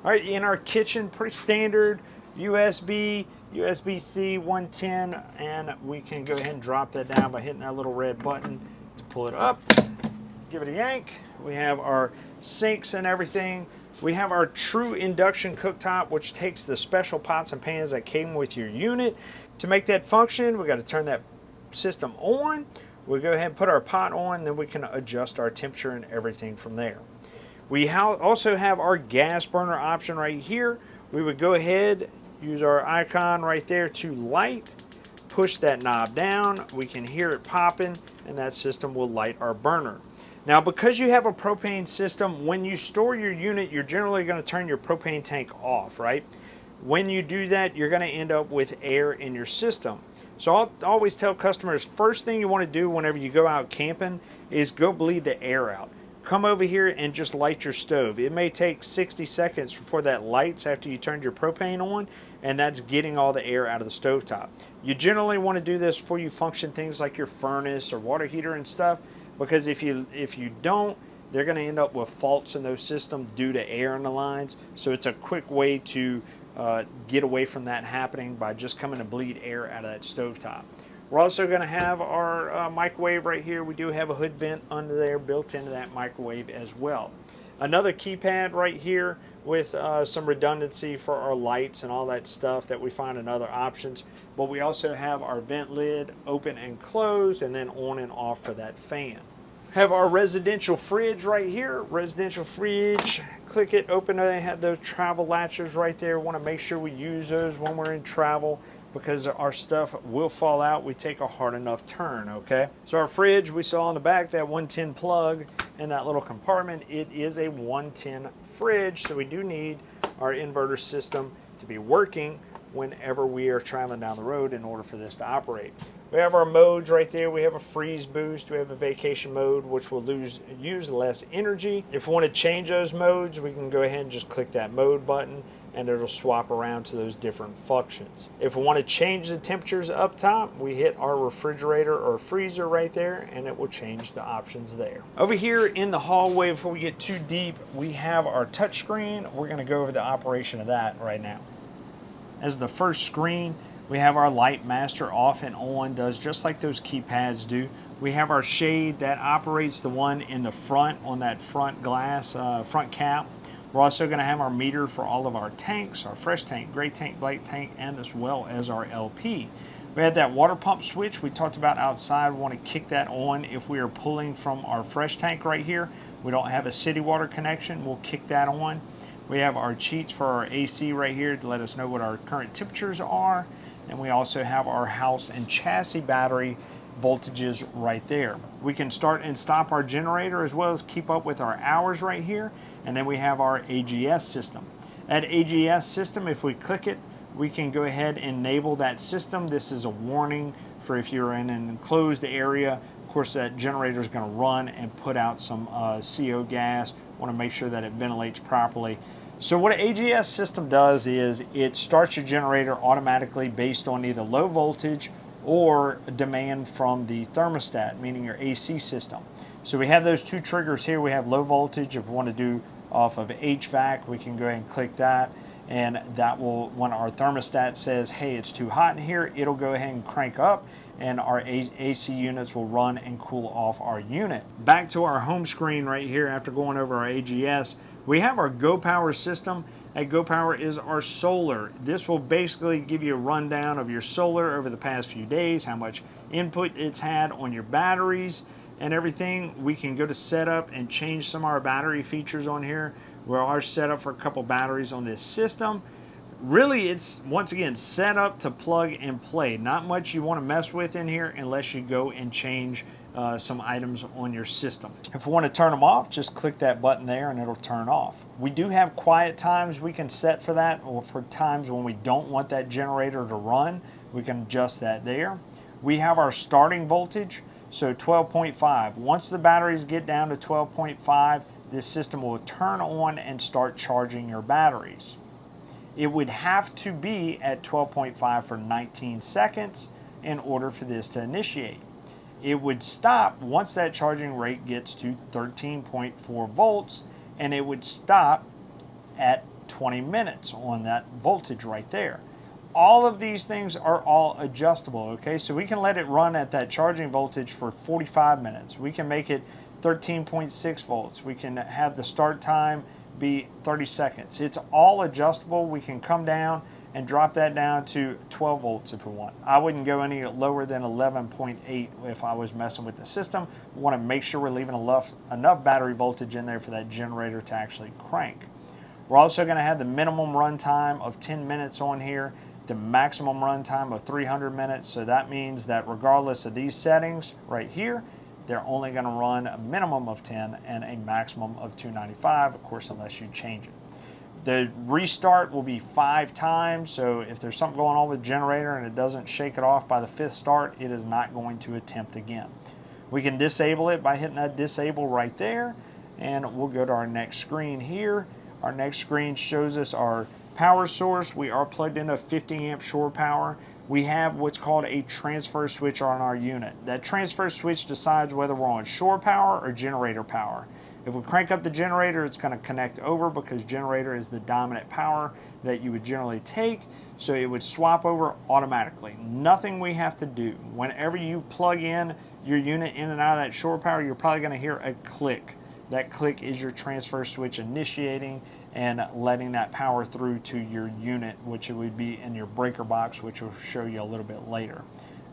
[SPEAKER 1] All right, in our kitchen, pretty standard USB, USB-C 110, and we can go ahead and drop that down by hitting that little red button to pull it up. Give it a yank. We have our sinks and everything. We have our true induction cooktop, which takes the special pots and pans that came with your unit. To make that function, we got to turn that system on. We'll go ahead and put our pot on, then we can adjust our temperature and everything from there. We also have our gas burner option right here. We would go ahead, use our icon right there to light, push that knob down, we can hear it popping, and that system will light our burner. Now, because you have a propane system, when you store your unit, you're generally going to turn your propane tank off, right? When you do that, you're going to end up with air in your system. So I'll always tell customers, first thing you want to do whenever you go out camping is go bleed the air out. Come over here and just light your stove. It may take 60 seconds before that lights after you turned your propane on, and that's getting all the air out of the stovetop. You generally want to do this before you function things like your furnace or water heater and stuff, because if you don't, they're going to end up with faults in those systems due to air in the lines. So it's a quick way to get away from that happening by just coming to bleed air out of that stovetop. We're also going to have our microwave right here. We do have a hood vent under there built into that microwave as well. Another keypad right here with some redundancy for our lights and all that stuff that we find in other options. But we also have our vent lid open and closed, and then on and off for that fan. Have our residential fridge right here. Residential fridge, click it, open it. They have those travel latches right there. Want to make sure we use those when we're in travel, because our stuff will fall out. We take a hard enough turn, okay? So our fridge, we saw on the back that 110 plug in that little compartment. It is a 110 fridge, so we do need our inverter system to be working whenever we are traveling down the road in order for this to operate. We have our modes right there. We have a freeze boost. We have a vacation mode, which will use less energy. If we want to change those modes, we can go ahead and just click that mode button, and it'll swap around to those different functions. If we want to change the temperatures up top, we hit our refrigerator or freezer right there, and it will change the options there. Over here in the hallway, before we get too deep, we have our touch screen. We're going to go over the operation of that right now. As the first screen, we have our light master off and on, does just like those keypads do. We have our shade that operates the one in the front on that front glass, front cap. We're also going to have our meter for all of our tanks, our fresh tank, gray tank, black tank, and as well as our LP. We had that water pump switch we talked about outside. We want to kick that on if we are pulling from our fresh tank right here. We don't have a city water connection. We'll kick that on. We have our cheats for our AC right here to let us know what our current temperatures are. And we also have our house and chassis battery voltages right there. We can start and stop our generator as well as keep up with our hours right here. And then we have our AGS system. That AGS system, if we click it, we can go ahead and enable that system. This is a warning for if you're in an enclosed area. Of course, that generator is going to run and put out some CO gas. Want to make sure that it ventilates properly. So what an AGS system does is it starts your generator automatically based on either low voltage or demand from the thermostat, meaning your AC system. So we have those two triggers here. We have low voltage. If we want to do off of HVAC, we can go ahead and click that, and that will, when our thermostat says, hey, it's too hot in here, it'll go ahead and crank up, and our AC units will run and cool off our unit. Back to our home screen right here after going over our AGS, we have our Go Power system. That Go Power is our solar. This will basically give you a rundown of your solar over the past few days, how much input it's had on your batteries and everything. We can go to setup and change some of our battery features on here. We are set up for a couple batteries on this system. Really, it's once again set up to plug and play. Not much you want to mess with in here unless you go and change some items on your system. If we want to turn them off, just click that button there and it'll turn off. We do have quiet times we can set for that, or for times when we don't want that generator to run, we can adjust that there. We have our starting voltage, so 12.5. Once the batteries get down to 12.5, this system will turn on and start charging your batteries. It would have to be at 12.5 for 19 seconds in order for this to initiate. It would stop once that charging rate gets to 13.4 volts, and it would stop at 20 minutes on that voltage right there. All of these things are all adjustable, okay? So we can let it run at that charging voltage for 45 minutes. We can make it 13.6 volts. We can have the start time be 30 seconds. It's all adjustable. We can come down and drop that down to 12 volts if we want. I wouldn't go any lower than 11.8 if I was messing with the system. We want to make sure we're leaving enough battery voltage in there for that generator to actually crank. We're also going to have the minimum run time of 10 minutes on here, the maximum run time of 300 minutes. So that means that regardless of these settings right here, they're only going to run a minimum of 10 and a maximum of 295, of course, unless you change it. The restart will be 5 times, so if there's something going on with the generator and it doesn't shake it off by the 5th start, it is not going to attempt again. We can disable it by hitting that disable right there, and we'll go to our next screen here. Our next screen shows us our power source. We are plugged into 50 amp shore power. We have what's called a transfer switch on our unit. That transfer switch decides whether we're on shore power or generator power. If we crank up the generator, it's going to connect over because generator is the dominant power that you would generally take. So it would swap over automatically. Nothing we have to do. Whenever you plug in your unit in and out of that shore power, you're probably going to hear a click. That click is your transfer switch initiating, and letting that power through to your unit, which it would be in your breaker box, which we'll show you a little bit later.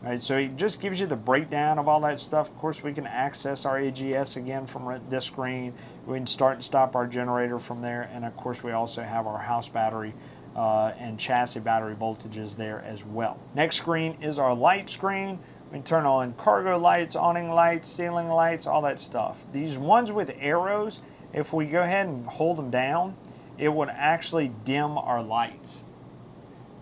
[SPEAKER 1] All right, so it just gives you the breakdown of all that stuff. Of course, we can access our AGS again from this screen. We can start and stop our generator from there, and of course we also have our house battery and chassis battery voltages there as well. Next screen is our light screen. We can turn on cargo lights, awning lights, ceiling lights, all that stuff. These ones with arrows, if we go ahead and hold them down, it would actually dim our lights.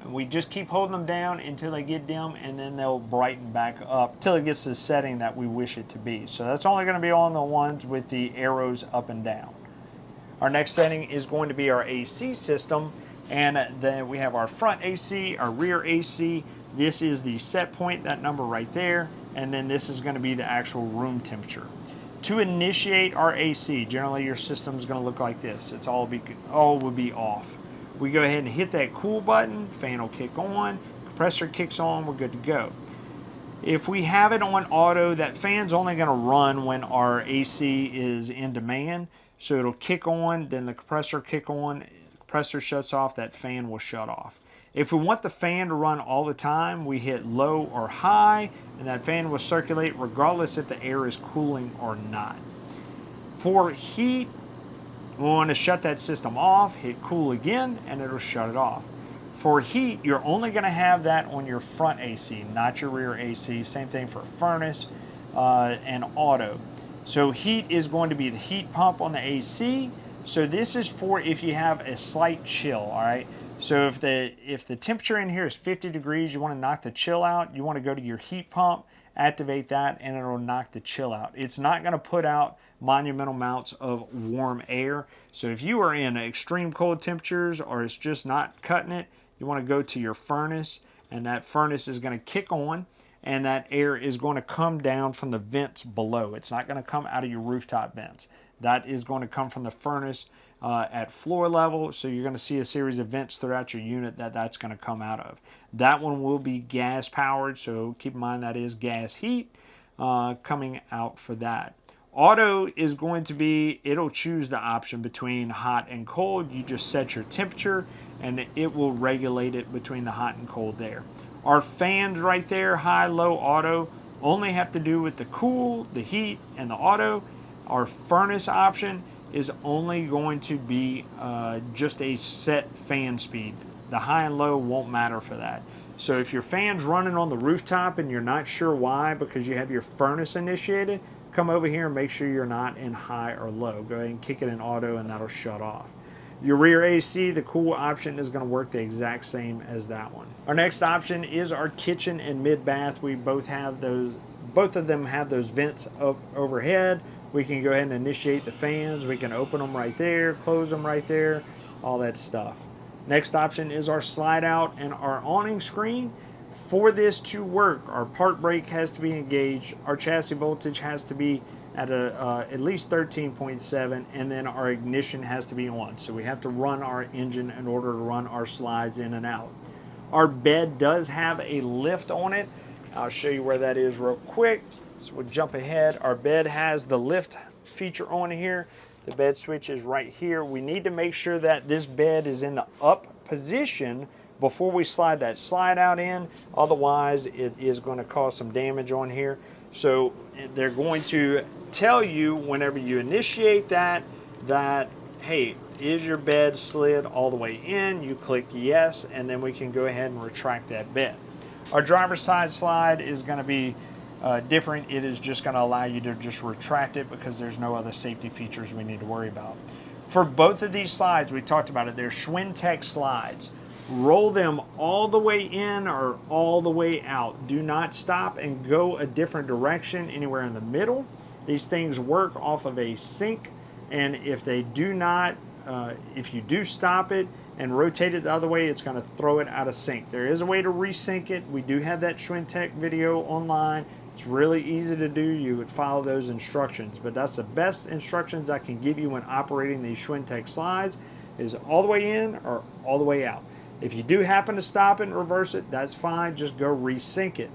[SPEAKER 1] We just keep holding them down until they get dim, and then they'll brighten back up till it gets to the setting that we wish it to be. So that's only going to be on the ones with the arrows up and down. Our next setting is going to be our AC system, and then we have our front AC, our rear AC. This is the set point, that number right there, and then this is going to be the actual room temperature. To initiate our AC, generally your system is going to look like this. It's all will be off. We go ahead and hit that cool button, fan will kick on, compressor kicks on, we're good to go. If we have it on auto, that fan's only going to run when our AC is in demand. So it'll kick on, then the compressor kick on, compressor shuts off, that fan will shut off. If we want the fan to run all the time, we hit low or high, and that fan will circulate regardless if the air is cooling or not. For heat, we want to shut that system off, hit cool again, and it'll shut it off. For heat, you're only going to have that on your front AC, not your rear AC. Same thing for furnace and auto. So heat is going to be the heat pump on the AC. So this is for if you have a slight chill, all right? So if the temperature in here is 50 degrees, you want to knock the chill out, you want to go to your heat pump, activate that, and it'll knock the chill out. It's not going to put out monumental amounts of warm air. So if you are in extreme cold temperatures or it's just not cutting it, you want to go to your furnace, and that furnace is going to kick on, and that air is going to come down from the vents below. It's not going to come out of your rooftop vents. That is going to come from the furnace at floor level, so you're going to see a series of vents throughout your unit that's going to come out of. That one will be gas powered, so keep in mind that is gas heat coming out for that. Auto is going to be, it'll choose the option between hot and cold. You just set your temperature and it will regulate it between the hot and cold there. Our fans right there, high, low, auto, only have to do with the cool, the heat, and the auto. Our furnace option is only going to be just a set fan speed. The high and low won't matter for that. So if your fan's running on the rooftop and you're not sure why because you have your furnace initiated, come over here and make sure you're not in high or low. Go ahead and kick it in auto and that'll shut off. Your rear AC, the cool option, is going to work the exact same as that one. Our next option is our kitchen and mid-bath. We both have those, both of them have those vents up overhead. We can go ahead and initiate the fans. We can open them right there, close them right there, all that stuff. Next option is our slide out and our awning screen. For this to work, our park brake has to be engaged, our chassis voltage has to be at at least 13.7, and then our ignition has to be on. So we have to run our engine in order to run our slides in and out. Our bed does have a lift on it. I'll show you where that is real quick. So we'll jump ahead. Our bed has the lift feature on here. The bed switch is right here. We need to make sure that this bed is in the up position before we slide that slide out in. Otherwise, it is going to cause some damage on here. So they're going to tell you whenever you initiate that, hey, is your bed slid all the way in? You click yes, and then we can go ahead and retract that bed. Our driver's side slide is going to be different. It is just going to allow you to just retract it because there's no other safety features we need to worry about. For both of these slides, we talked about it, they're Schwintek slides. Roll them all the way in or all the way out. Do not stop and go a different direction anywhere in the middle. These things work off of a sync, and if they do not, if you do stop it and rotate it the other way, it's going to throw it out of sync. There is a way to resync it. We do have that Schwintek video online. It's really easy to do. You would follow those instructions, but that's the best instructions I can give you when operating these Schwintek slides, is all the way in or all the way out. If you do happen to stop it and reverse it, that's fine. Just go resync it.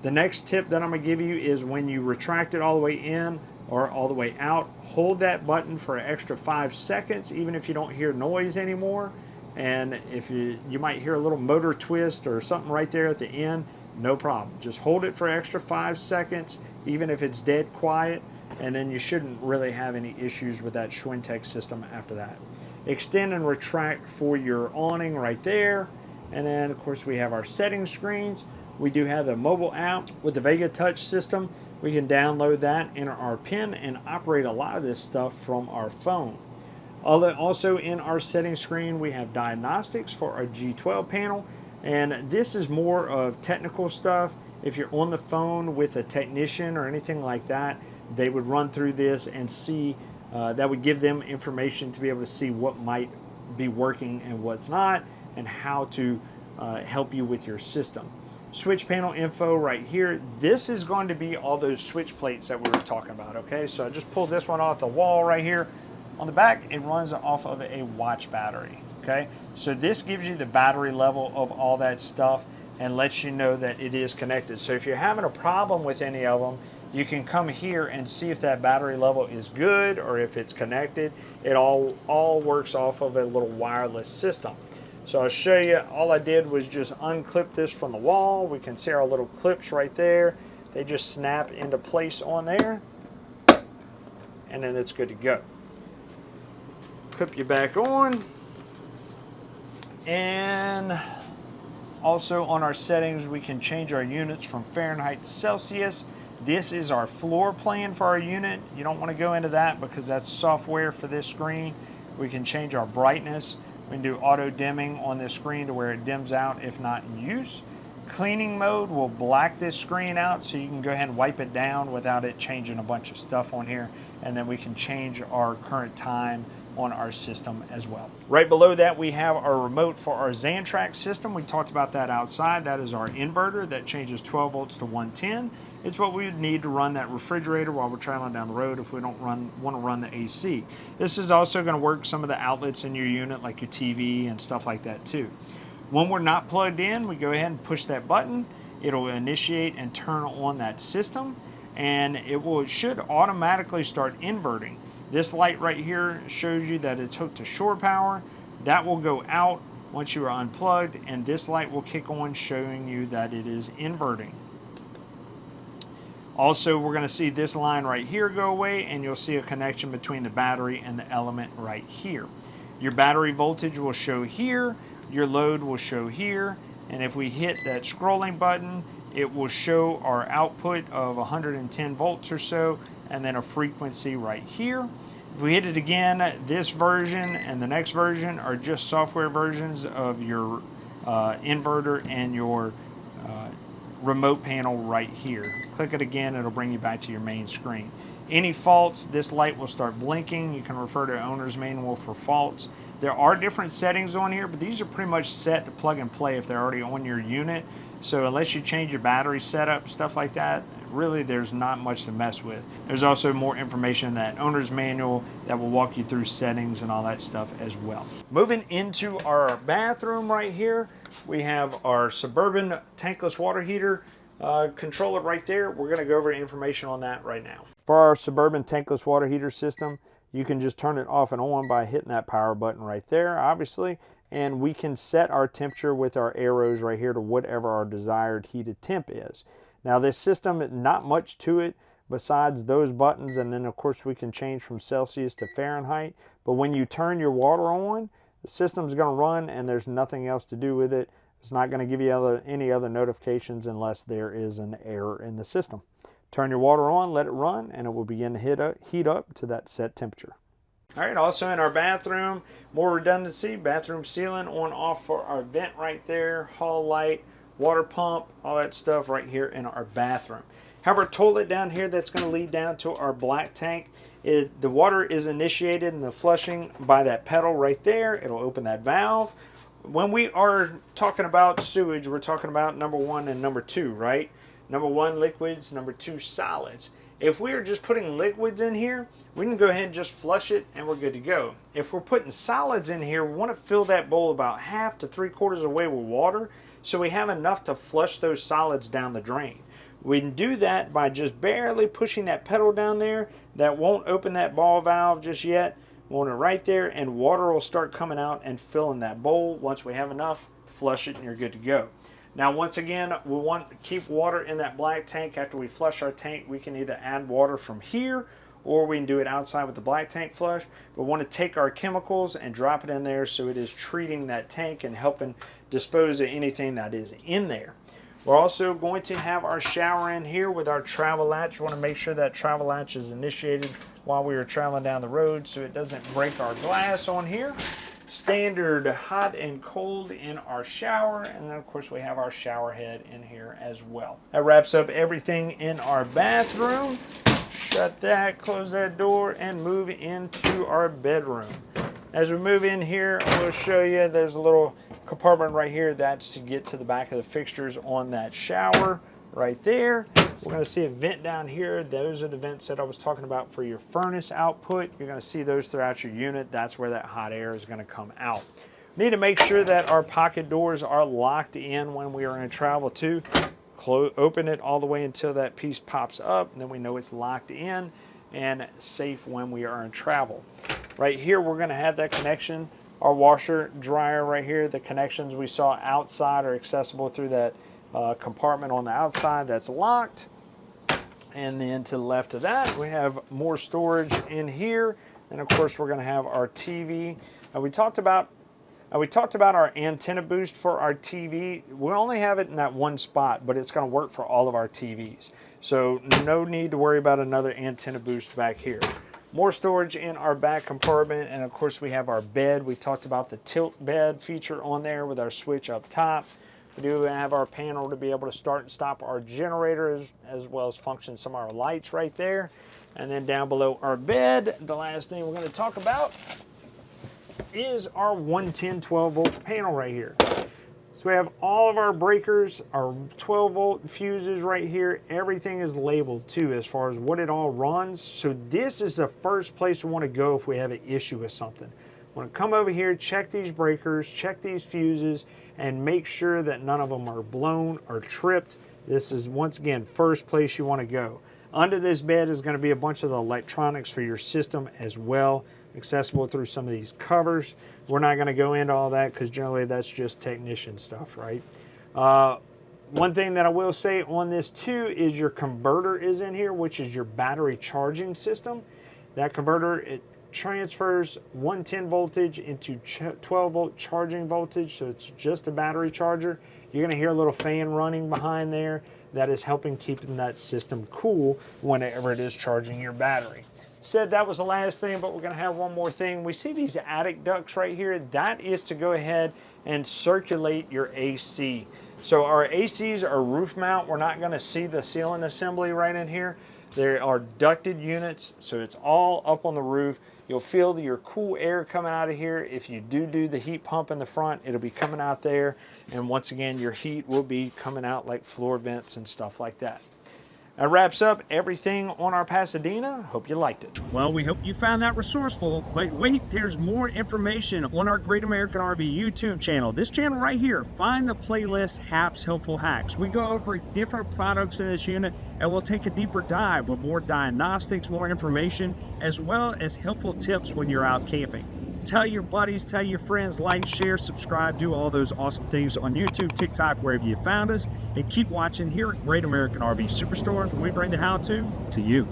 [SPEAKER 1] The next tip that I'm going to give you is when you retract it all the way in, or all the way out. Hold that button for an extra 5 seconds, even if you don't hear noise anymore. And if you might hear a little motor twist or something right there at the end, no problem. Just hold it for an extra 5 seconds, even if it's dead quiet, and then you shouldn't really have any issues with that Schwintek system after that. Extend and retract for your awning right there. And then of course we have our setting screens. We do have the mobile app with the Vega Touch system. We can download that, enter our PIN, and operate a lot of this stuff from our phone. Also in our setting screen, we have diagnostics for our G12 panel, and this is more of technical stuff. If you're on the phone with a technician or anything like that, they would run through this and see, that would give them information to be able to see what might be working and what's not, and how to help you with your system. Switch panel info right here. This is going to be all those switch plates that we were talking about, okay? So I just pulled this one off the wall right here. On the back, it runs off of a watch battery, okay? So this gives you the battery level of all that stuff and lets you know that it is connected. So if you're having a problem with any of them, you can come here and see if that battery level is good or if it's connected. It all works off of a little wireless system. So I'll show you, all I did was just unclip this from the wall. We can see our little clips right there. They just snap into place on there, and then it's good to go. Clip you back on. And also on our settings, we can change our units from Fahrenheit to Celsius. This is our floor plan for our unit. You don't want to go into that because that's software for this screen. We can change our brightness. We can do auto dimming on this screen to where it dims out if not in use. Cleaning mode will black this screen out, so you can go ahead and wipe it down without it changing a bunch of stuff on here. And then we can change our current time on our system as well. Right below that, we have our remote for our Xantrak system. We talked about that outside. That is our inverter that changes 12 volts to 110. It's what we would need to run that refrigerator while we're traveling down the road if we don't want to run the AC. This is also going to work some of the outlets in your unit, like your TV and stuff like that too. When we're not plugged in, we go ahead and push that button. It'll initiate and turn on that system, and it should automatically start inverting. This light right here shows you that it's hooked to shore power. That will go out once you are unplugged, and this light will kick on showing you that it is inverting. Also, we're going to see this line right here go away, and you'll see a connection between the battery and the element right here. Your battery voltage will show here, your load will show here, and if we hit that scrolling button, it will show our output of 110 volts or so, and then a frequency right here. If we hit it again, this version and the next version are just software versions of your inverter and your remote panel right here. Click it again, it'll bring you back to your main screen. Any faults, this light will start blinking. You can refer to owner's manual for faults. There are different settings on here, but these are pretty much set to plug and play if they're already on your unit. So unless you change your battery setup, stuff like that, really there's not much to mess with. There's also more information in that owner's manual that will walk you through settings and all that stuff as well. Moving into our bathroom right here, we have our Suburban tankless water heater controller right there. We're going to go over information on that right now. For our Suburban tankless water heater system, you can just turn it off and on by hitting that power button right there, obviously. And we can set our temperature with our arrows right here to whatever our desired heated temp is. Now this system, not much to it besides those buttons, and then of course we can change from Celsius to Fahrenheit. But when you turn your water on, the system's going to run and there's nothing else to do with it. It's not going to give you any other notifications unless there is an error in the system. Turn your water on, let it run, and it will begin to heat up to that set temperature. All right, also in our bathroom, more redundancy, bathroom ceiling on off for our vent right there, hall light, water pump, all that stuff right here in our bathroom. Have our toilet down here that's going to lead down to our black tank. The water is initiated in the flushing by that pedal right there. It'll open that valve. When we are talking about sewage, we're talking about number 1 and number 2, right? Number 1, liquids, number 2, solids. If we are just putting liquids in here, we can go ahead and just flush it and we're good to go. If we're putting solids in here, we want to fill that bowl about half to 3/4 of the way with water so we have enough to flush those solids down the drain. We can do that by just barely pushing that pedal down there. That won't open that ball valve just yet. Want it right there, and water will start coming out and filling that bowl. Once we have enough, flush it and you're good to go. Now once again, we want to keep water in that black tank. After we flush our tank, we can either add water from here or we can do it outside with the black tank flush. But we want to take our chemicals and drop it in there so it is treating that tank and helping dispose of anything that is in there. We're also going to have our shower in here with our travel latch. We want to make sure that travel latch is initiated while we are traveling down the road so it doesn't break our glass on here. Standard hot and cold in our shower, and then of course we have our shower head in here as well. That wraps up everything in our bathroom. Shut that, close that door, and move into our bedroom. As we move in here, I'm going to show you there's a little compartment right here. That's to get to the back of the fixtures on that shower right there. We're going to see a vent down here. Those are the vents that I was talking about for your furnace output. You're going to see those throughout your unit. That's where that hot air is going to come out. We need to make sure that our pocket doors are locked in when we are in travel too. Open it all the way until that piece pops up, and then we know it's locked in and safe when we are in travel. Right here, we're going to have that connection. Our washer dryer right here, the connections we saw outside are accessible through that compartment on the outside that's locked. And then to the left of that, we have more storage in here. And of course, we're going to have our TV. We talked about our antenna boost for our TV. We only have it in that one spot, but it's going to work for all of our TVs. So no need to worry about another antenna boost back here. More storage in our back compartment, and of course we have our bed. We talked about the tilt bed feature on there with our switch up top. We do have our panel to be able to start and stop our generators, as well as function some of our lights right there. And then down below our bed, the last thing we're going to talk about is our 110 12 volt panel right here. So we have all of our breakers, our 12 volt fuses right here. Everything is labeled too as far as what it all runs. So this is the first place we want to go if we have an issue with something. We want to come over here, check these breakers, check these fuses, and make sure that none of them are blown or tripped. This is, once again, first place you want to go. Under this bed is going to be a bunch of the electronics for your system as well, accessible through some of these covers. We're not going to go into all that because generally that's just technician stuff, right? One thing that I will say on this too is your converter is in here, which is your battery charging system. That converter, it transfers 110 voltage into 12 volt charging voltage, so it's just a battery charger. You're going to hear a little fan running behind there. That is helping keeping that system cool whenever it is charging your battery. Said that was the last thing, but we're going to have one more thing. We see these attic ducts right here. That is to go ahead and circulate your AC. So our ACs are roof mount. We're not going to see the ceiling assembly right in here. There are ducted units, so it's all up on the roof. You'll feel your cool air coming out of here. If you do the heat pump in the front, it'll be coming out there. And once again, your heat will be coming out like floor vents and stuff like that. That wraps up everything on our Pasadena. Hope you liked it.
[SPEAKER 2] Well, we hope you found that resourceful. But wait, there's more information on our Great American RV YouTube channel. This channel right here, find the playlist Hap's Helpful Hacks. We go over different products in this unit, and we'll take a deeper dive with more diagnostics, more information, as well as helpful tips when you're out camping. Tell your buddies, tell your friends, like, share, subscribe, do all those awesome things on YouTube, TikTok, wherever you found us. And keep watching here at Great American RV SuperStores, where we bring the how-to you.